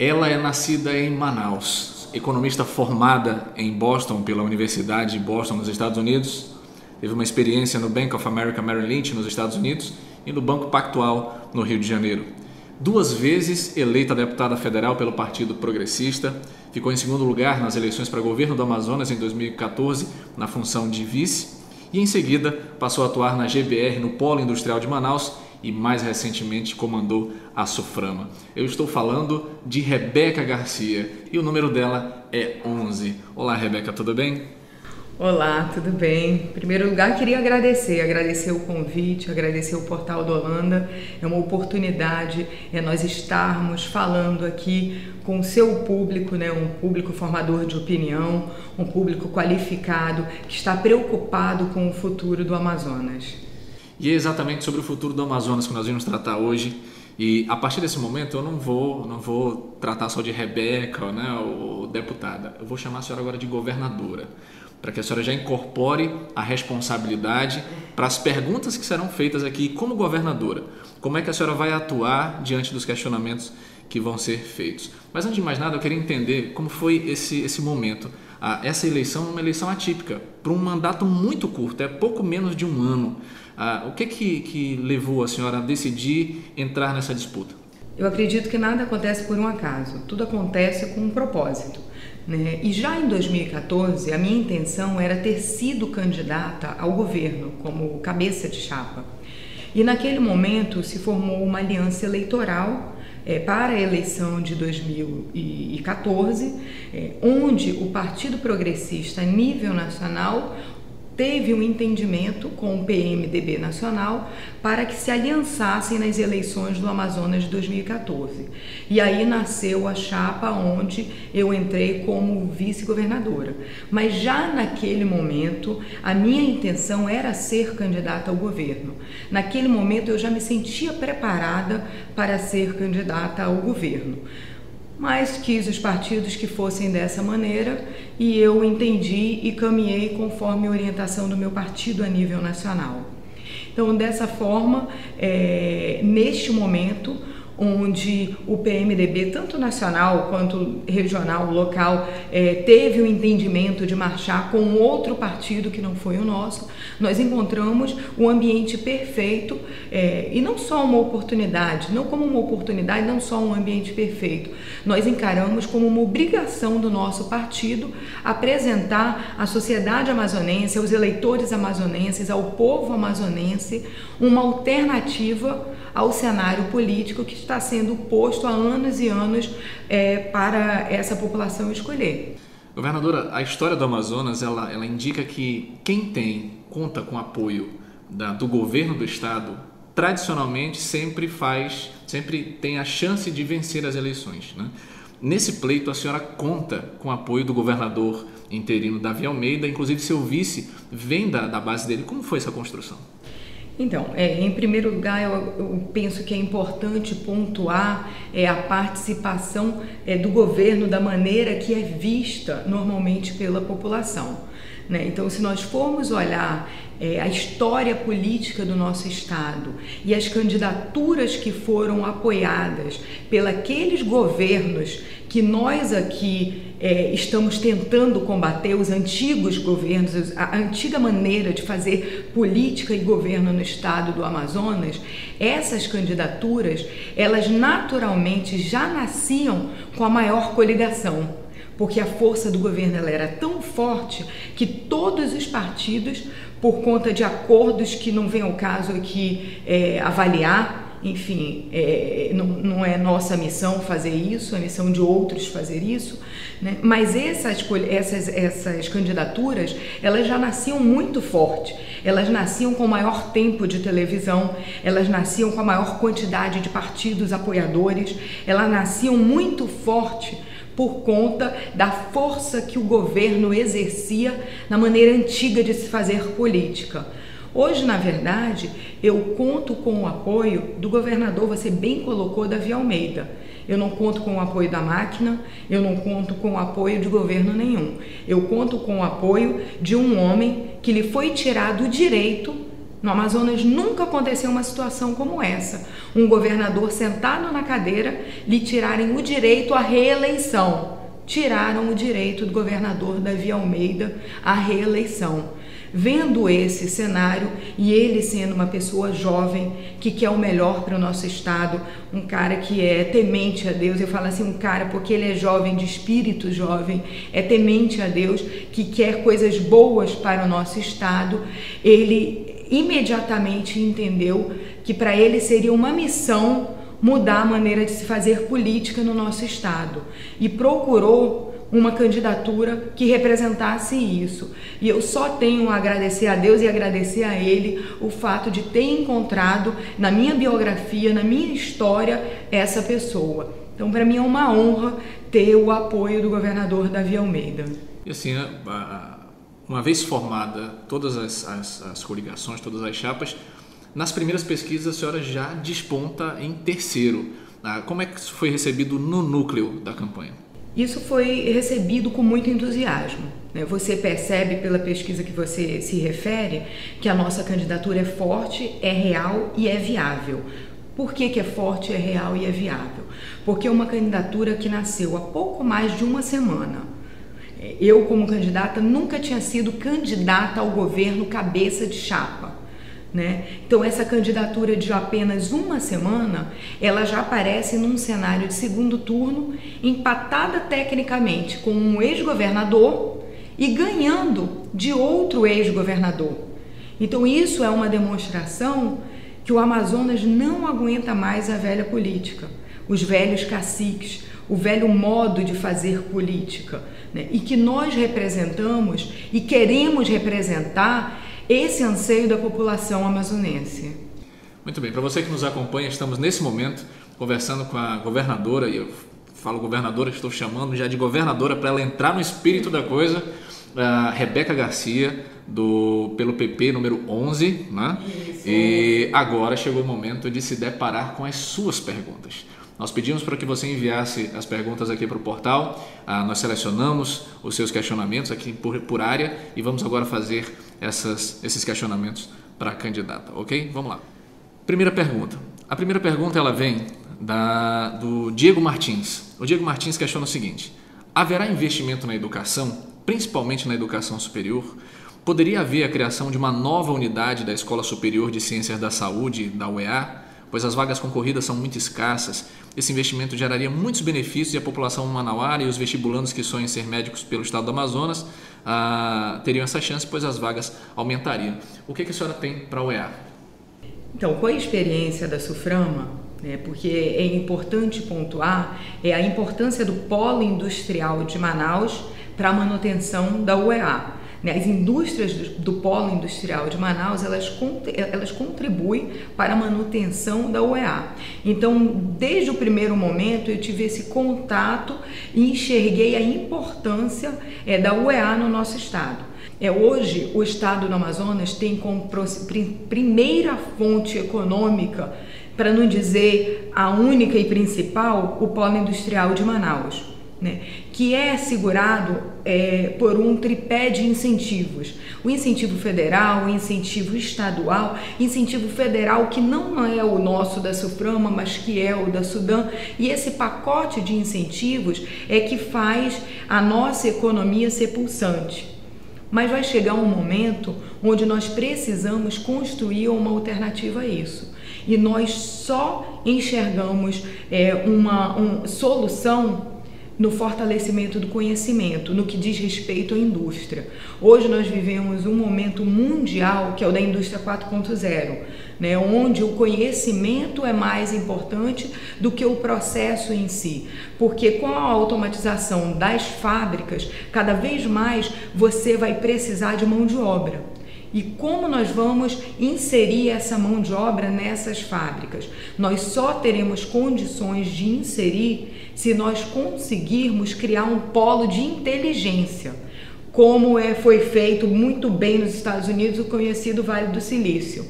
Ela é nascida em Manaus, economista formada em Boston pela Universidade de Boston, nos Estados Unidos. Teve uma experiência no Bank of America Merrill Lynch, nos Estados Unidos, e no Banco Pactual, no Rio de Janeiro. 2 vezes eleita deputada federal pelo Partido Progressista, ficou em segundo lugar nas eleições para governo do Amazonas em 2014, na função de vice, e em seguida passou a atuar na GBR, no Polo Industrial de Manaus, e mais recentemente comandou a Suframa. Eu estou falando de Rebeca Garcia e o número dela é 11. Olá, Rebeca, tudo bem? Olá, tudo bem? Em primeiro lugar, queria agradecer o convite, agradecer o Portal do Holanda. É uma oportunidade nós estarmos falando aqui com o seu público, um público formador de opinião, um público qualificado que está preocupado com o futuro do Amazonas. E é exatamente sobre o futuro do Amazonas que nós vamos tratar hoje. E a partir desse momento eu não vou tratar só de Rebeca, ou deputada. Eu vou chamar a senhora agora de governadora, para que a senhora já incorpore a responsabilidade para as perguntas que serão feitas aqui como governadora. Como é que a senhora vai atuar diante dos questionamentos que vão ser feitos? Mas antes de mais nada, eu queria entender como foi esse momento. Essa eleição é uma eleição atípica, para um mandato muito curto, é pouco menos de um ano. O que levou a senhora a decidir entrar nessa disputa? Eu acredito que nada acontece por um acaso, tudo acontece com um propósito. E já em 2014, a minha intenção era ter sido candidata ao governo como cabeça de chapa. E naquele momento se formou uma aliança eleitoral para a eleição de 2014, onde o Partido Progressista a nível nacional teve um entendimento com o PMDB nacional para que se aliançassem nas eleições do Amazonas de 2014. E aí nasceu a chapa onde eu entrei como vice-governadora. Mas já naquele momento, a minha intenção era ser candidata ao governo. Naquele momento eu já me sentia preparada para ser candidata ao governo. Mas quis os partidos que fossem dessa maneira e eu entendi e caminhei conforme a orientação do meu partido a nível nacional. Então, dessa forma, neste momento, onde o PMDB, tanto nacional quanto regional, local, teve o entendimento de marchar com outro partido que não foi o nosso, nós encontramos o ambiente perfeito e não só uma oportunidade, não só um ambiente perfeito, nós encaramos como uma obrigação do nosso partido apresentar à sociedade amazonense, aos eleitores amazonenses, ao povo amazonense, uma alternativa ao cenário político que está sendo posto há anos e anos para essa população escolher. Governadora, a história do Amazonas ela indica que quem conta com apoio do governo do estado, tradicionalmente sempre tem a chance de vencer as eleições, Nesse pleito, a senhora conta com o apoio do governador interino Davi Almeida, inclusive seu vice vem da base dele. Como foi essa construção? Então, em primeiro lugar, eu penso que é importante pontuar a participação do governo da maneira que é vista normalmente pela população. Então, se nós formos olhar a história política do nosso estado e as candidaturas que foram apoiadas pelos governos que nós aqui estamos tentando combater, os antigos governos, a antiga maneira de fazer política e governo no estado do Amazonas, essas candidaturas, elas naturalmente já nasciam com a maior coligação. Porque a força do governo ela era tão forte que todos os partidos, por conta de acordos que não vem ao caso aqui avaliar, enfim, não é nossa missão fazer isso, é missão de outros fazer isso, mas essas candidaturas, elas já nasciam muito fortes, elas nasciam com maior tempo de televisão, elas nasciam com a maior quantidade de partidos apoiadores, elas nasciam muito forte por conta da força que o governo exercia na maneira antiga de se fazer política. Hoje, na verdade, eu conto com o apoio do governador, você bem colocou, Davi Almeida. Eu não conto com o apoio da máquina, eu não conto com o apoio de governo nenhum. Eu conto com o apoio de um homem que lhe foi tirado o direito No Amazonas nunca aconteceu uma situação como essa. Um governador sentado na cadeira lhe tirarem o direito à reeleição. Tiraram o direito do governador Davi Almeida à reeleição. Vendo esse cenário e ele sendo uma pessoa jovem que quer o melhor para o nosso estado, um cara que é temente a Deus, eu falo assim, um cara porque ele é jovem, de espírito jovem, é temente a Deus, que quer coisas boas para o nosso estado, ele imediatamente entendeu que para ele seria uma missão mudar a maneira de se fazer política no nosso estado e procurou uma candidatura que representasse isso. E eu só tenho a agradecer a Deus e agradecer a Ele o fato de ter encontrado na minha biografia, na minha história, essa pessoa. Então, para mim é uma honra ter o apoio do governador Davi Almeida. E assim, uma vez formada todas as coligações, todas as chapas, nas primeiras pesquisas a senhora já desponta em terceiro. Como é que isso foi recebido no núcleo da campanha? Isso foi recebido com muito entusiasmo. Você percebe pela pesquisa que você se refere que a nossa candidatura é forte, é real e é viável. Por que é forte, é real e é viável? Porque é uma candidatura que nasceu há pouco mais de uma semana. Eu, como candidata, nunca tinha sido candidata ao governo cabeça de chapa. Então essa candidatura de apenas uma semana, ela já aparece num cenário de segundo turno, empatada tecnicamente com um ex-governador e ganhando de outro ex-governador. Então isso é uma demonstração que o Amazonas não aguenta mais a velha política, os velhos caciques, o velho modo de fazer política, e que nós representamos e queremos representar esse anseio da população amazonense. Muito bem, para você que nos acompanha, estamos nesse momento conversando com a governadora, e eu falo governadora, estou chamando já de governadora para ela entrar no espírito da coisa, a Rebeca Garcia, pelo PP número 11, né? E agora chegou o momento de se deparar com as suas perguntas. Nós pedimos para que você enviasse as perguntas aqui para o portal, nós selecionamos os seus questionamentos aqui por área e vamos agora fazer esses questionamentos para a candidata, ok? Vamos lá. Primeira pergunta. A primeira pergunta ela vem do Diego Martins. O Diego Martins questiona o seguinte: haverá investimento na educação, principalmente na educação superior? Poderia haver a criação de uma nova unidade da Escola Superior de Ciências da Saúde, da UEA? Pois as vagas concorridas são muito escassas. Esse investimento geraria muitos benefícios e a população manauara e os vestibulandos que sonham em ser médicos pelo estado do Amazonas teriam essa chance, pois as vagas aumentariam. O que a senhora tem para a UEA? Então, com a experiência da SUFRAMA, porque é importante pontuar a importância do polo industrial de Manaus para a manutenção da UEA. As indústrias do polo industrial de Manaus, elas contribuem para a manutenção da UEA. Então, desde o primeiro momento, eu tive esse contato e enxerguei a importância da UEA no nosso estado. Hoje, o estado do Amazonas tem como primeira fonte econômica, para não dizer a única e principal, o polo industrial de Manaus. Que é assegurado por um tripé de incentivos. O incentivo federal, o incentivo estadual, incentivo federal que não é o nosso da SUFRAMA, mas que é o da SUDAM. E esse pacote de incentivos é que faz a nossa economia ser pulsante. Mas vai chegar um momento onde nós precisamos construir uma alternativa a isso. E nós só enxergamos uma solução no fortalecimento do conhecimento, no que diz respeito à indústria. Hoje nós vivemos um momento mundial, que é o da indústria 4.0, onde o conhecimento é mais importante do que o processo em si. Porque com a automatização das fábricas, cada vez mais você vai precisar de mão de obra. E como nós vamos inserir essa mão de obra nessas fábricas? Nós só teremos condições de inserir se nós conseguirmos criar um polo de inteligência, como foi feito muito bem nos Estados Unidos, o conhecido Vale do Silício.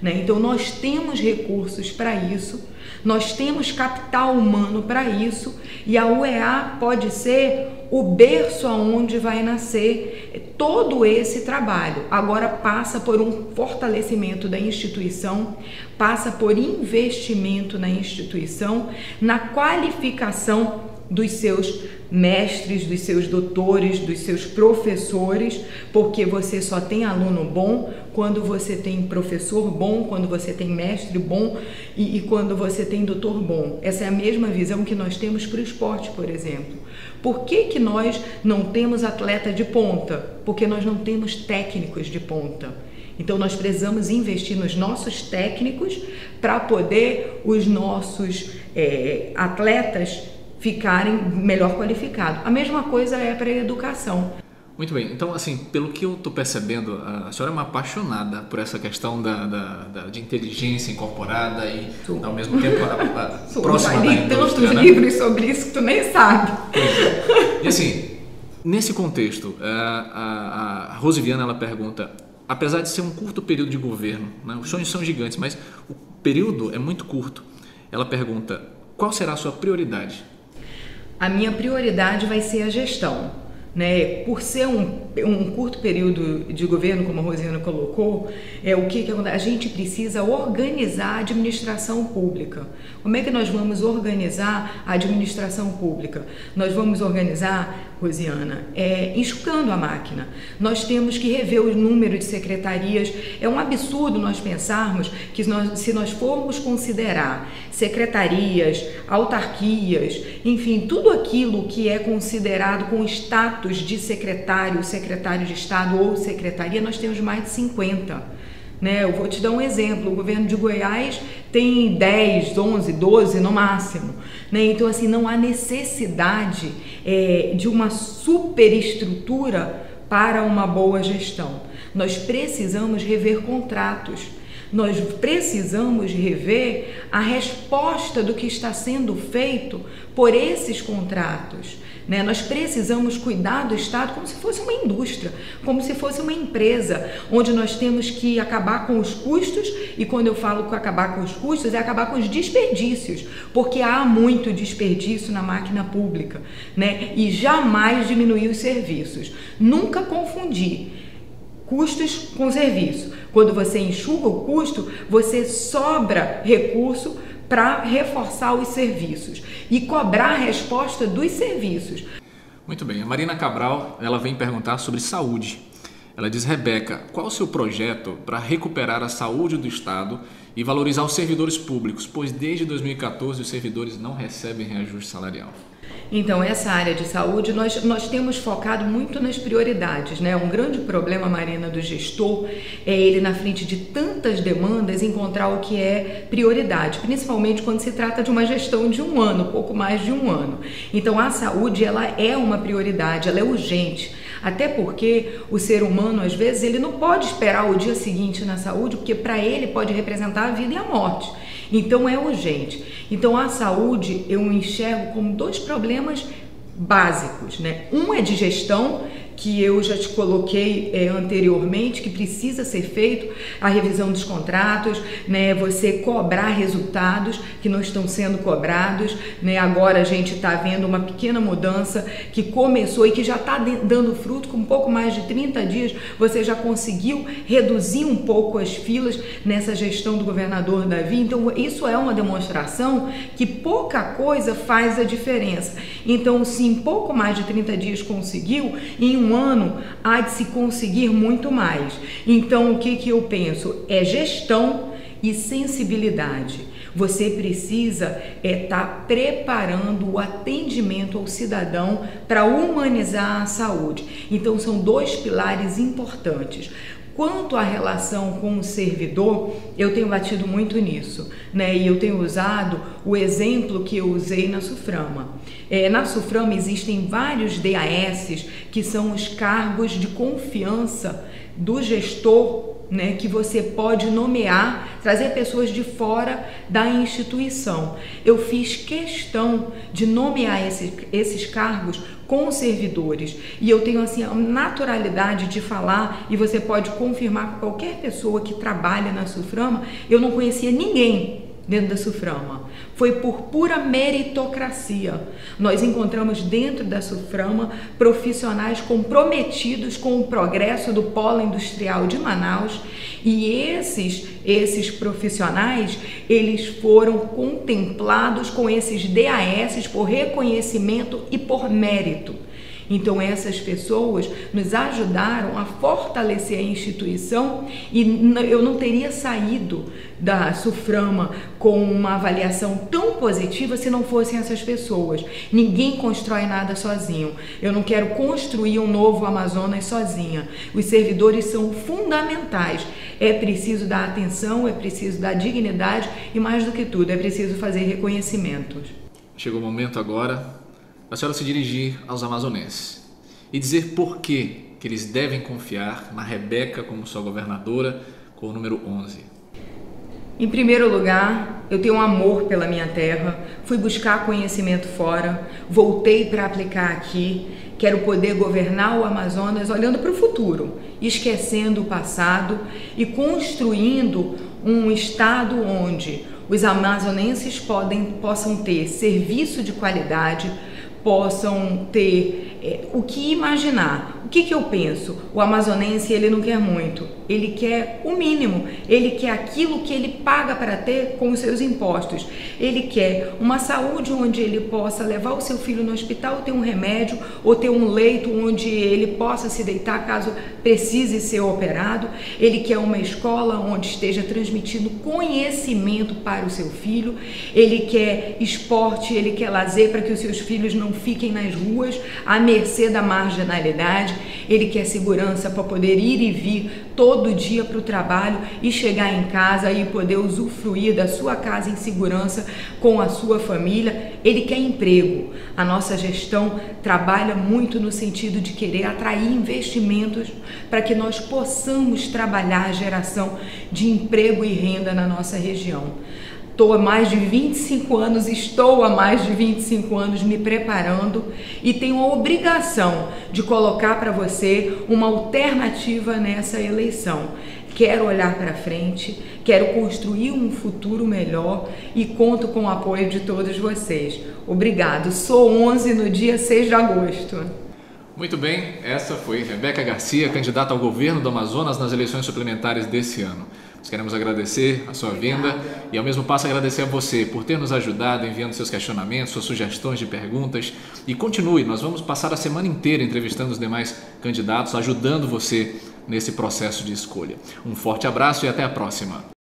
Então nós temos recursos para isso, Nós temos capital humano para isso e a UEA pode ser o berço aonde vai nascer todo esse trabalho. Agora passa por um fortalecimento da instituição, passa por investimento na instituição, na qualificação dos seus mestres, dos seus doutores, dos seus professores, porque você só tem aluno bom quando você tem professor bom, quando você tem mestre bom e quando você tem doutor bom. Essa é a mesma visão que nós temos para o esporte, por exemplo. Por que nós não temos atleta de ponta? Porque nós não temos técnicos de ponta. Então nós precisamos investir nos nossos técnicos para poder os nossos atletas ficarem melhor qualificados. A mesma coisa é para a educação. Muito bem, então assim, pelo que eu estou percebendo, a senhora é uma apaixonada por essa questão de inteligência incorporada e ao mesmo tempo próxima da indústria, tantos né? livros sobre isso que tu nem sabe. E assim, nesse contexto, a Rosiviana, ela pergunta, apesar de ser um curto período de governo, né, os sonhos são gigantes, mas o período é muito curto, ela pergunta, qual será a sua prioridade? A minha prioridade vai ser a gestão. Né? Por ser um curto período de governo, como a Rosiana colocou, o que a gente precisa organizar a administração pública. Como é que nós vamos organizar a administração pública? Nós vamos organizar, Rosiana, enxugando a máquina. Nós temos que rever o número de secretarias. É um absurdo nós pensarmos que se nós formos considerar secretarias, autarquias, enfim, tudo aquilo que é considerado com status de secretário de Estado ou secretaria, nós temos mais de 50. Né? Eu vou te dar um exemplo, o governo de Goiás tem 10, 11, 12 no máximo. Né? Então, assim, não há necessidade de uma superestrutura para uma boa gestão. Nós precisamos rever contratos. Nós precisamos rever a resposta do que está sendo feito por esses contratos. Né? Nós precisamos cuidar do Estado como se fosse uma indústria, como se fosse uma empresa, onde nós temos que acabar com os custos, e quando eu falo que acabar com os custos, é acabar com os desperdícios, porque há muito desperdício na máquina pública, né? E jamais diminuir os serviços. Nunca confundir custos com serviço. Quando você enxuga o custo, você sobra recurso para reforçar os serviços e cobrar a resposta dos serviços. Muito bem, a Marina Cabral, ela vem perguntar sobre saúde. Ela diz, Rebeca, qual o seu projeto para recuperar a saúde do Estado e valorizar os servidores públicos, pois desde 2014 os servidores não recebem reajuste salarial? Então, essa área de saúde, nós temos focado muito nas prioridades, né? Um grande problema, Marina, do gestor é ele, na frente de tantas demandas, encontrar o que é prioridade, principalmente quando se trata de uma gestão de um ano, pouco mais de um ano. Então, a saúde, ela é uma prioridade, ela é urgente. Até porque o ser humano, às vezes, ele não pode esperar o dia seguinte na saúde, porque para ele pode representar a vida e a morte. Então é urgente. Então a saúde eu enxergo como dois problemas básicos, né? Um é de gestão, que eu já te coloquei anteriormente, que precisa ser feito, a revisão dos contratos, né? Você cobrar resultados que não estão sendo cobrados, né? Agora a gente está vendo uma pequena mudança que começou e que já está dando fruto, com um pouco mais de 30 dias, você já conseguiu reduzir um pouco as filas nessa gestão do governador Davi. Então isso é uma demonstração que pouca coisa faz a diferença. Então, se em pouco mais de 30 dias conseguiu, em um ano há de se conseguir muito mais. Então, o que eu penso? É gestão e sensibilidade. Você precisa estar preparando o atendimento ao cidadão para humanizar a saúde. Então, são dois pilares importantes. Quanto à relação com o servidor, eu tenho batido muito nisso, né? E eu tenho usado o exemplo que eu usei na SUFRAMA. Na SUFRAMA existem vários DAS, que são os cargos de confiança do gestor, né, que você pode nomear, trazer pessoas de fora da instituição. Eu fiz questão de nomear esses cargos com os servidores e eu tenho assim a naturalidade de falar, e você pode confirmar com qualquer pessoa que trabalha na SUFRAMA, eu não conhecia ninguém dentro da SUFRAMA. Foi por pura meritocracia. Nós encontramos dentro da SUFRAMA profissionais comprometidos com o progresso do polo industrial de Manaus, e esses profissionais, eles foram contemplados com esses DAS por reconhecimento e por mérito. Então essas pessoas nos ajudaram a fortalecer a instituição, e eu não teria saído da SUFRAMA com uma avaliação tão positiva se não fossem essas pessoas. Ninguém constrói nada sozinho. Eu não quero construir um novo Amazonas sozinha. Os servidores são fundamentais. É preciso dar atenção, é preciso dar dignidade e, mais do que tudo, é preciso fazer reconhecimentos. Chegou o momento agora a senhora se dirigir aos amazonenses e dizer por que eles devem confiar na Rebeca como sua governadora com o número 11. Em primeiro lugar, eu tenho um amor pela minha terra, fui buscar conhecimento fora, voltei para aplicar aqui, quero poder governar o Amazonas olhando para o futuro, esquecendo o passado e construindo um estado onde os amazonenses possam ter serviço de qualidade, possam ter o que imaginar. O que eu penso? O amazonense, ele não quer muito, ele quer o mínimo, ele quer aquilo que ele paga para ter com os seus impostos. Ele quer uma saúde onde ele possa levar o seu filho no hospital, ter um remédio, ou ter um leito onde ele possa se deitar caso precise ser operado. Ele quer uma escola onde esteja transmitindo conhecimento para o seu filho. Ele quer esporte, ele quer lazer para que os seus filhos não fiquem nas ruas à mercê da marginalidade. Ele quer segurança para poder ir e vir todo dia para o trabalho e chegar em casa e poder usufruir da sua casa em segurança com a sua família. Ele quer emprego. A nossa gestão trabalha muito no sentido de querer atrair investimentos para que nós possamos trabalhar a geração de emprego e renda na nossa região. Estou há mais de 25 anos me preparando e tenho a obrigação de colocar para você uma alternativa nessa eleição. Quero olhar para frente, quero construir um futuro melhor e conto com o apoio de todos vocês. Obrigado. Sou 11 no dia 6 de agosto. Muito bem, essa foi Rebeca Garcia, candidata ao governo do Amazonas nas eleições suplementares desse ano. Nós queremos agradecer a sua vinda e ao mesmo passo agradecer a você por ter nos ajudado enviando seus questionamentos, suas sugestões de perguntas, e continue, nós vamos passar a semana inteira entrevistando os demais candidatos, ajudando você nesse processo de escolha. Um forte abraço e até a próxima.